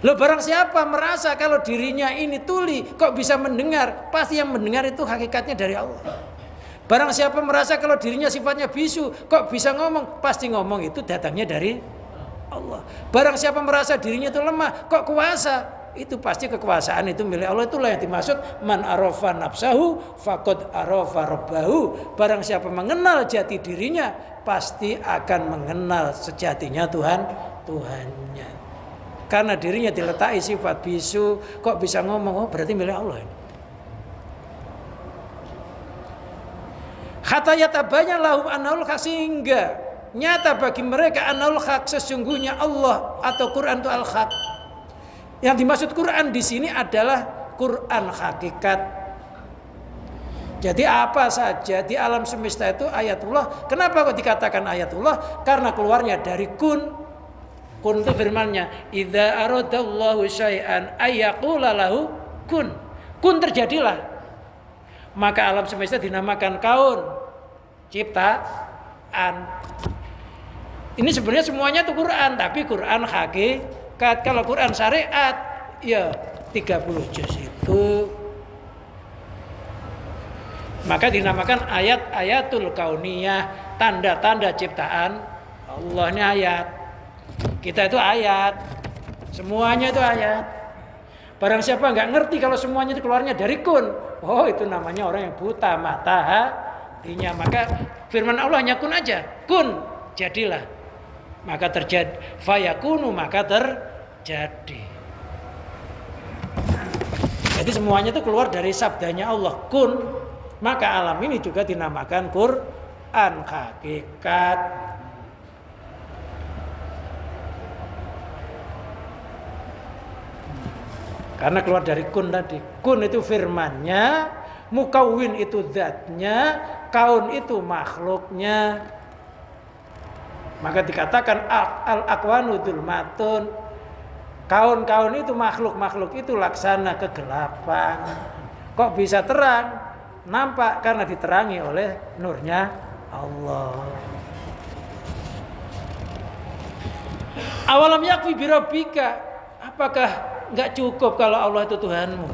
Loh, barang siapa merasa kalau dirinya ini tuli kok bisa mendengar, pasti yang mendengar itu hakikatnya dari Allah. Barang siapa merasa kalau dirinya sifatnya bisu kok bisa ngomong, pasti ngomong itu datangnya dari Allah. Barang siapa merasa dirinya itu lemah kok kuasa, itu pasti kekuasaan itu milik Allah. Itulah yang dimaksud man arafa nafsahu faqad arafa rabbahu. Barang siapa mengenal jati dirinya pasti akan mengenal sejatinya Tuhannya. Karena dirinya diletakkan sifat bisu kok bisa ngomong, oh berarti milik Allah. Hatta yatabayyana lahum annahul haq, sehingga nyata bagi mereka annahul haq, sesungguhnya Allah atau Quran itu al-haq. Yang dimaksud Quran di sini adalah Quran hakikat. Jadi apa saja di alam semesta itu ayatullah. Kenapa kok dikatakan ayatullah? Karena keluarnya dari kun. Kun itu firman-Nya, idza aradallahu syai'an ayyaqula lahu kun. Kun terjadilah. Maka alam semesta dinamakan kaun, ciptaan. Ini sebenarnya semuanya itu Quran, tapi Quran hakikat. Kalau Quran syariat ya 30 juz itu. Maka dinamakan ayat-ayatul kauniyah, tanda-tanda ciptaan Allah. Ini ayat. Kita itu ayat. Semuanya itu ayat. Barang siapa nggak ngerti kalau semuanya itu keluarnya dari kun, oh itu namanya orang yang buta mata hatinya. Maka firman Allah hanya kun aja, kun jadilah. Maka terjadi, fayakunu maka terjadi. Jadi semuanya itu keluar dari sabdanya Allah, kun. Maka alam ini juga dinamakan Quran hakikat. Karena keluar dari kun tadi. Kun itu firmannya, mukawwin itu zatnya, kaun itu makhluknya. Maka dikatakan al-akwanu dzulmatun. Kaun-kaun itu makhluk itu laksana kegelapan. Kok bisa terang? Nampak karena diterangi oleh nurnya Allah. Awalam yakfi birabbika, apakah enggak cukup kalau Allah itu Tuhanmu?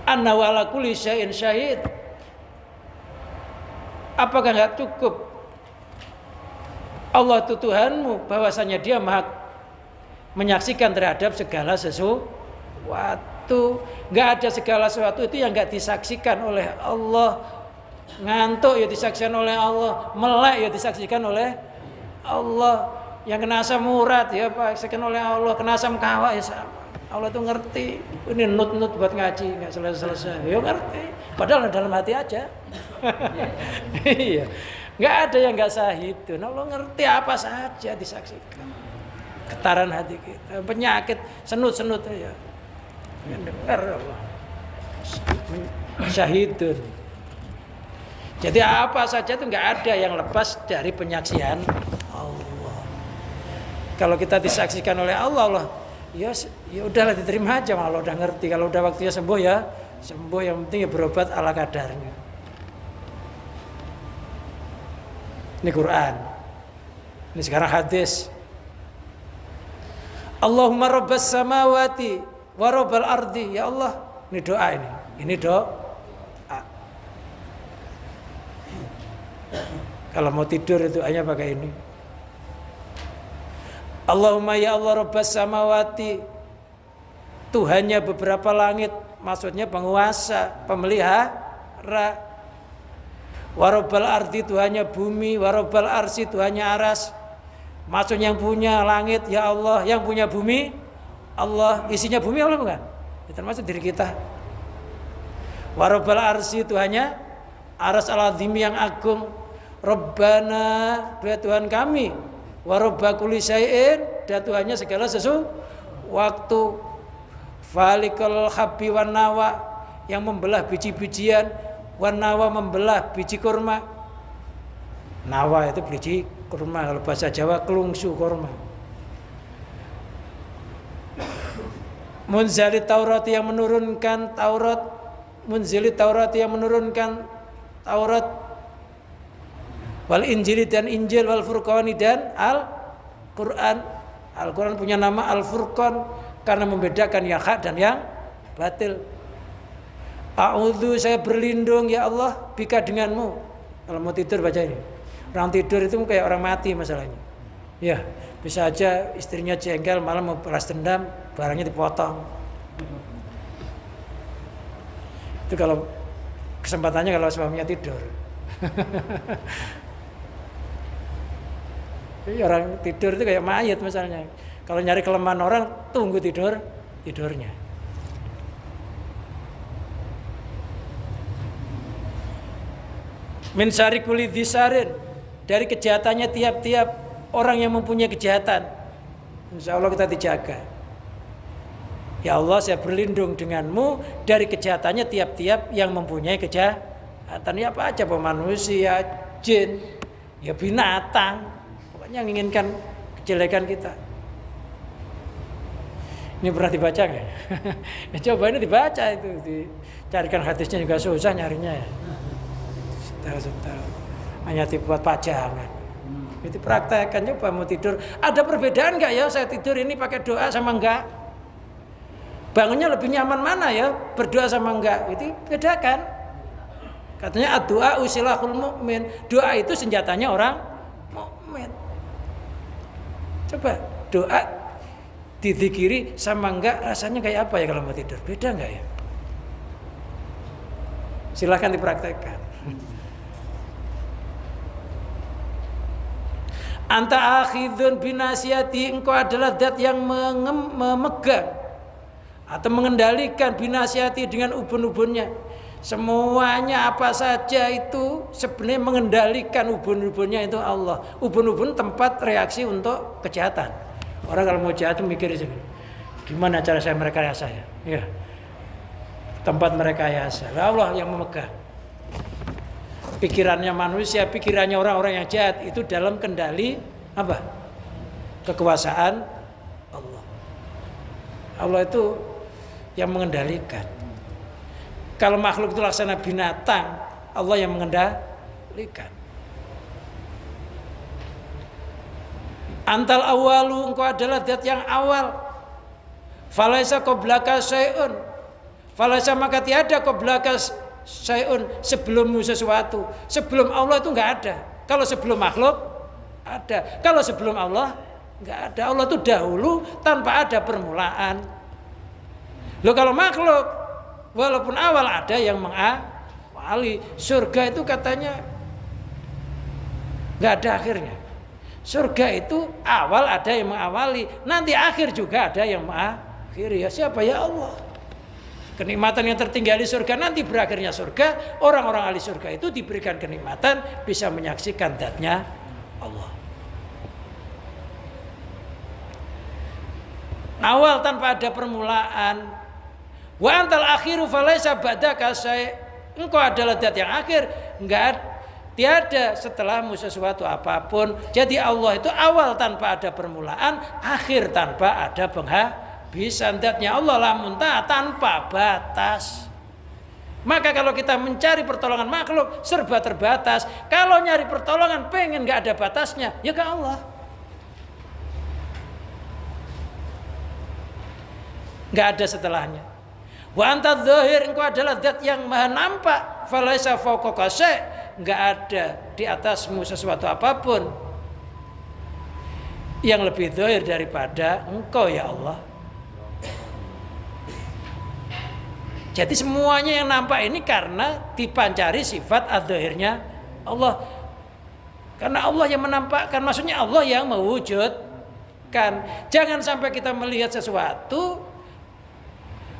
Annahu ala kulli syai'in syahid. Apakah enggak cukup Allah itu Tuhanmu, bahwasanya Dia Maha menyaksikan terhadap segala sesuatu. Enggak ada segala sesuatu itu yang enggak disaksikan oleh Allah. Ngantuk ya disaksikan oleh Allah, melek ya disaksikan oleh Allah. Yang kena asam urat ya Pak, disaksikan oleh Allah, kena asam kawak ya sama. Allah tuh ngerti. Ini nut-nut buat ngaji enggak selesai-selesai. Ya ngerti. Padahal dalam hati aja. Iya. Enggak ada yang enggak sahidun. Allah ngerti apa saja disaksikan. Getaran hati kita, penyakit, senut-senut ya. Dengar Allah. Syahidun. Jadi apa saja itu enggak ada yang lepas dari penyaksian Allah. Kalau kita disaksikan oleh Allah, ya udahlah diterima aja, Allah udah ngerti. Kalau udah waktunya sembuh ya sembuh, yang penting ya berobat ala kadarnya. Ini Quran. Ini sekarang hadis. Allahumma rabbas samawati wa rabbal ardi. Ya Allah, ini doa ini. Ini doa. Kalau mau tidur itu hanya pakai ini. Allahumma ya Allah rabbas samawati, Tuhannya beberapa langit, maksudnya penguasa, pemelihara. Wa rabbal ardi, Tuhannya bumi, wa rabbal arsy, Tuhannya aras. Maksudnya yang punya langit ya Allah, yang punya bumi Allah, isinya bumi Allah bukan? Itu termasuk diri kita. Wa rabbal arsy, Tuhannya aras al-azim yang agung. Rabbana, Tuhan kami, wa rabba kulli syai'in, dan Tuhannya segala sesuatu. falikal habbi wan nawa, yang membelah biji-bijian, wan nawa membelah biji kurma. Nawa itu biji kurma, kalau bahasa Jawa kelungsu kurma. Munzali Taurat, yang menurunkan Taurat, munzili Taurat, yang menurunkan Taurat, wal Injili, dan Injil, wal Furqani, dan Al-Quran. Al-Quran punya nama Al-Furqan karena membedakan yang hak dan yang batil. A'udzu, saya berlindung ya Allah, bika denganmu. Kalau mau tidur baca ini. Orang tidur itu kayak orang mati masalahnya. Ya, bisa aja istrinya jengkel, malah mau balas dendam, barangnya dipotong. Itu kalau kesempatannya kalau suaminya tidur. Orang tidur itu kayak mayat misalnya. Kalau nyari kelemahan orang, tunggu tidurnya. Min syarri kulli dzisarin, dari kejahatannya tiap-tiap orang yang mempunyai kejahatan. Insya Allah kita dijaga. Ya Allah, saya berlindung denganmu dari kejahatannya tiap-tiap yang mempunyai kejahatan. Ya apa aja, manusia, jin, ya binatang, pokoknya yang menginginkan kejelekan kita. Ini pernah dibaca nggak? Ya, coba ini dibaca itu, dicarikan hadisnya juga susah nyarinya ya. Setel. Hanya dibuat pajangan. Itu praktekkan, coba mau tidur. Ada perbedaan nggak ya saya tidur ini pakai doa sama enggak? Bangunnya lebih nyaman mana ya? Berdoa sama enggak? Itu bedakan. Katanya ad-du'a usilahul mu'min. Doa itu senjatanya orang mukmin. Coba doa dizikiri sama enggak, rasanya kayak apa ya kalau mau tidur? Beda enggak ya? Silahkan dipraktekkan. Anta akhidun binasiyati, engkau adalah zat yang memegang atau mengendalikan binasiyati dengan ubun-ubunnya. Semuanya apa saja itu sebenarnya mengendalikan ubun-ubunnya itu Allah. Ubun-ubun tempat reaksi untuk kejahatan. Orang kalau mau jahat mikir di sini, gimana cara saya merekayasa ya? Ya. Tempat merekayasa. Allah yang memegang. Pikirannya manusia, pikirannya orang-orang yang jahat itu dalam kendali apa? Kekuasaan Allah. Allah itu yang mengendalikan. Kalau makhluk itu laksana binatang, Allah yang mengendalikan. Antal awalu, engkau adalah zat yang awal. Falaisa qablaka syai'un. Falaisa, maka tiada qablaka syai'un, sebelummu sesuatu. Sebelum Allah itu enggak ada. Kalau sebelum makhluk ada. Kalau sebelum Allah enggak ada. Allah itu dahulu tanpa ada permulaan. Loh, kalau makhluk walaupun awal ada yang mengawali. Surga itu katanya enggak ada akhirnya. Surga itu awal ada yang mengawali, nanti akhir juga ada yang mengakhiri. Ya siapa? Ya Allah. Kenikmatan yang tertinggal di surga nanti berakhirnya surga. Orang-orang ahli surga itu diberikan kenikmatan bisa menyaksikan zat-Nya Allah. Awal tanpa ada permulaan. Wa antal akhiru falaisa ba'daka syai'. Engkau adalah zat yang akhir, tiada setelahmu sesuatu apapun. Jadi Allah itu awal tanpa ada permulaan, akhir tanpa ada penghabisan. Zatnya Allah la muntah, tanpa batas. Maka kalau kita mencari pertolongan makhluk serba terbatas. Kalau nyari pertolongan pengen gak ada batasnya, ya ke Allah. Gak ada setelahnya. Wa anta dzahir, engkau adalah zat yang maha nampak. Falaisa fawqaka syai', enggak ada di atasmu sesuatu apapun yang lebih zahir daripada engkau ya Allah. Jadi semuanya yang nampak ini karena dipancari sifat adzahirnya Allah. Karena Allah yang menampakkan, maksudnya Allah yang mewujudkan. Jangan sampai kita melihat sesuatu,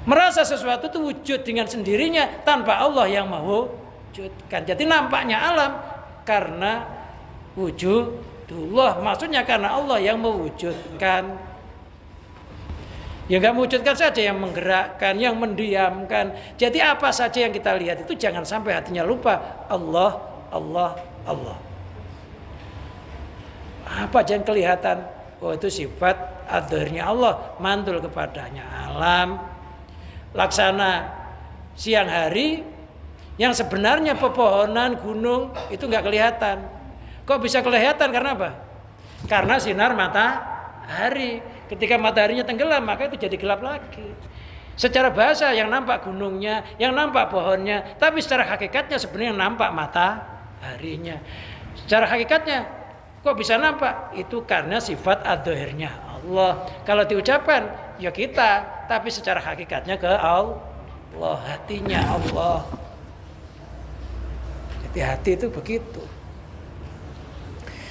merasa sesuatu itu wujud dengan sendirinya tanpa Allah yang mewujudkan. Jadi nampaknya alam karena wujudullah, maksudnya karena Allah yang mewujudkan. Ya nggak mewujudkan saja, yang menggerakkan, yang mendiamkan. Jadi apa saja yang kita lihat itu jangan sampai hatinya lupa Allah, Allah, Allah. Apa aja yang kelihatan? Oh itu sifat adzahirnya Allah, mantul kepadanya alam, laksana siang hari, yang sebenarnya pepohonan, gunung itu nggak kelihatan. Kok bisa kelihatan? Karena apa? Karena sinar matahari. Ketika mataharinya tenggelam, maka itu jadi gelap lagi. Secara bahasa yang nampak gunungnya, yang nampak pohonnya, tapi secara hakikatnya sebenarnya yang nampak mataharinya. Secara hakikatnya kok bisa nampak? Itu karena sifat adzahirnya Allah. Kalau diucapkan ya kita, tapi secara hakikatnya ke Allah, hatinya Allah. Jadi hati itu begitu.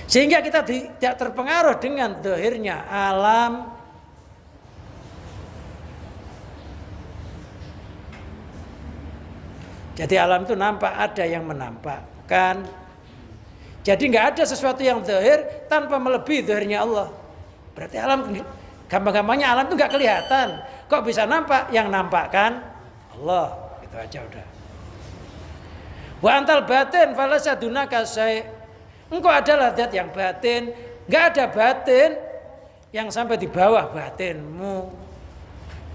Sehingga kita tidak terpengaruh dengan zahirnya alam. Jadi alam itu nampak, ada yang menampakkan. Jadi nggak ada sesuatu yang zahir tanpa melebihi zahirnya Allah. Berarti alam, gampang-gampangnya alam itu nggak kelihatan. Kok bisa nampak? Yang nampakkan Allah. Itu aja udah. Wa antal batin falasa dunaka syai'. Engkau adalah zat yang batin, nggak ada batin yang sampai di bawah batinmu.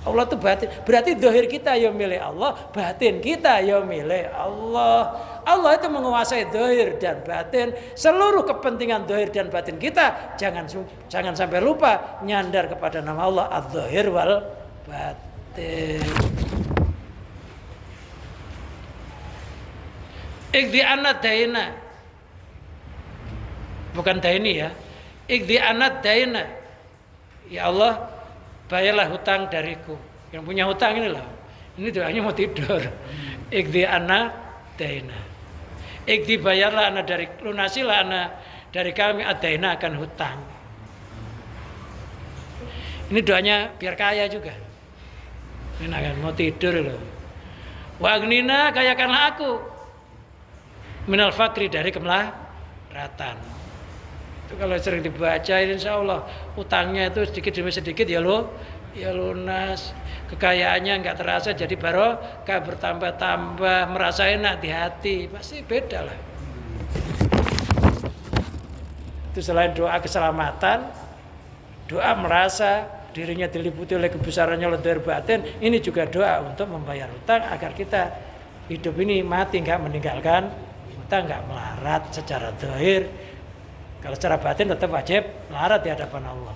Allah itu batin, berarti zahir kita ya milik Allah, batin kita ya milik Allah. Allah itu menguasai zahir dan batin, seluruh kepentingan zahir dan batin kita jangan sampai lupa nyandar kepada nama Allah az-zahir wal batin. Iqdi anad daina, bukan daini ya. Iqdi anad daina, ya Allah bayarlah hutang dariku. Yang punya hutang inilah. Ini doanya mau tidur. Iqdi anad daina, Iqdi bayarlah ana dari, lunasilah ana dari kami adaina akan hutang. Ini doanya biar kaya juga. Ini akan mau tidur loh. Wa agnina, kayakanlah aku minal fakri, dari kemelaratan. Itu kalau sering dibaca insya Allah utangnya itu sedikit demi sedikit ya lunas. Kekayaannya nggak terasa, jadi barokah, bertambah-tambah, merasa enak di hati. Pasti beda lah. Itu selain doa keselamatan, doa merasa dirinya diliputi oleh kebesarannya lahir batin, ini juga doa untuk membayar hutang agar kita hidup ini mati nggak meninggalkan hutang, nggak melarat secara zahir. Kalau secara batin tetap wajib melarat di hadapan Allah.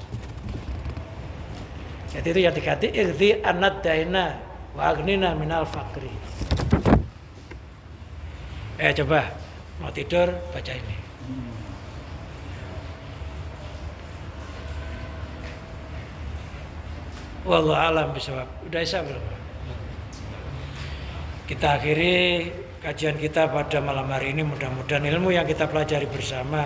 Jadi itu yang dikati irdi anad daina wa agnina minal fakri. Coba mau tidur baca ini. Wallahu a'lam bishawab. Udah isya belum? Kita akhiri kajian kita pada malam hari ini. Mudah-mudahan ilmu yang kita pelajari bersama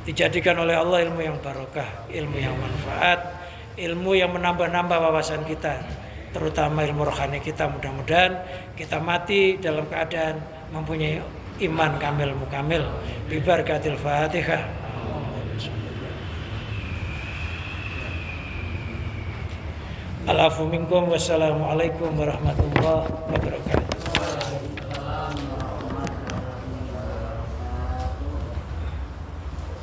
dijadikan oleh Allah ilmu yang barokah, ilmu yang manfaat, ilmu yang menambah-nambah wawasan kita, terutama ilmu rohani kita. Mudah-mudahan kita mati dalam keadaan mempunyai iman kamil mukamil. Bi barakatil Fatihah. Al-afu minkum, wassalamualaikum warahmatullahi wabarakatuh.